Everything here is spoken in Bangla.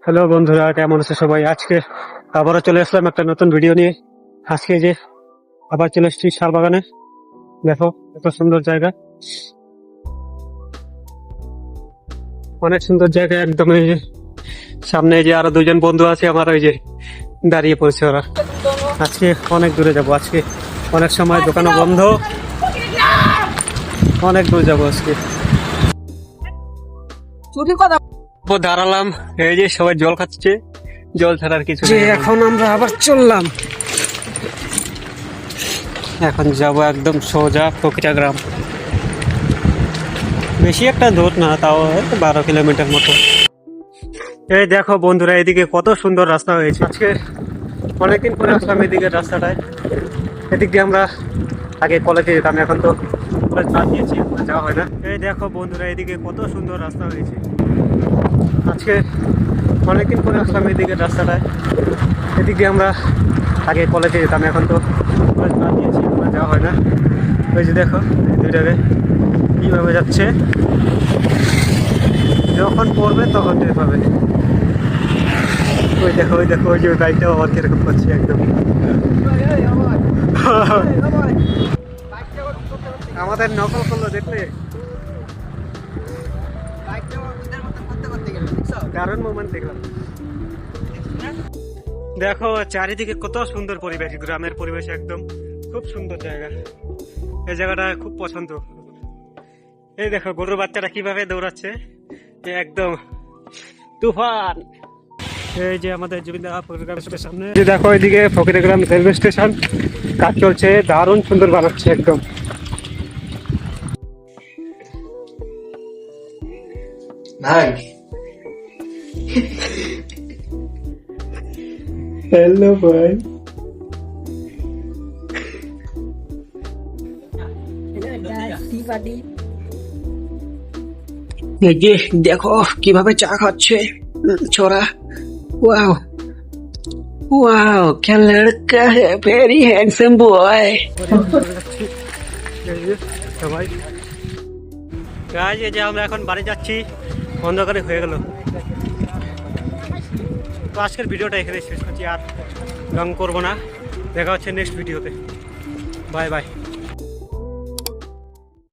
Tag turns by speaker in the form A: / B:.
A: হ্যালো বন্ধুরা, কেমন আছে সবাই? আজকে আবারও চলে আসলাম একটা নতুন ভিডিও নিয়ে। আজকে যে আবার চলে এসেছি শালবাগানে। দেখো এত সুন্দর জায়গা, অনেক সুন্দর জায়গা একদম। এই যে সামনে এই যে আরো দুজন বন্ধু আছে আমার, ওই যে দাঁড়িয়ে পড়েছে ওরা। আজকে অনেক দূরে যাব, আজকে অনেক সময় দোকানও বন্ধ, অনেক দূর যাবো আজকে। দাঁড়ালাম, এই যে সবাই জল খাচ্ছে, জল ছাড়ার কিছু নেই। এখন আমরা আবার চললাম, এখন যাব একদম সোজা ফকিরা গ্রাম। বেশি একটা দূর না, তাও 12 কিলোমিটার মতো। এই দেখো বন্ধুরা, এদিকে কত সুন্দর রাস্তা হয়েছে। আজকে অনেকদিন পরে আসলাম এদিকের রাস্তাটায়। এদিক দিয়ে আমরা আগে কলেজে যেতাম, এখন তো কলেজ বাদ দিয়েছি, যাওয়া হয় না। এই দেখো বন্ধুরা, এদিকে কত সুন্দর রাস্তা হয়েছে। আজকে অনেকদিন পরে আসলাম এদিকের রাস্তাটায়। এদিক দিয়ে আমরা আগে কলেজে যেতাম, এখন তো কলেজ বাদ দিয়েছি, যাওয়া হয় না। ওই যে দেখো দুইটাকে কীভাবে যাচ্ছে, যখন পড়বে তখন টের পাবে। ওই দেখো ওই দেখো, ওই যে বাইকটাও আবার কিরকম করছে একদম। আমাদের নকল করলো, দেখলে দারুণ মোমেন্ট দেখলাম। দেখো চারিদিকে কত সুন্দর পরিবেশ, গ্রামের পরিবেশ একদম, খুব সুন্দর জায়গা। এই জায়গাটা খুব পছন্দ। এই দেখো গরুর বাচ্চাটা কিভাবে দৌড়াচ্ছে, একদম তুফান। এই যে আমাদের জুবিন্দার সামনে দেখো, এদিকে ফকিরগ্রাম রেলওয়ে স্টেশন কাজ চলছে, দারুণ সুন্দর বানাচ্ছে একদম।
B: ভাই
A: হ্যালো ভাই,
B: এই যে দেখো কিভাবে চা খাচ্ছে ছোরা। ওয়াও ওয়াও, क्या लड़का है, वेरी हैंडसम बॉय।
A: সবাই কাজ, এই যে আমরা এখন বাড়ি যাচ্ছি, অন্ধকারে হয়ে গেল। তো আজকের ভিডিওটা এখানে শেষ করছি, আর রং করবো না। দেখা হচ্ছে নেক্সট ভিডিওতে। Bye bye.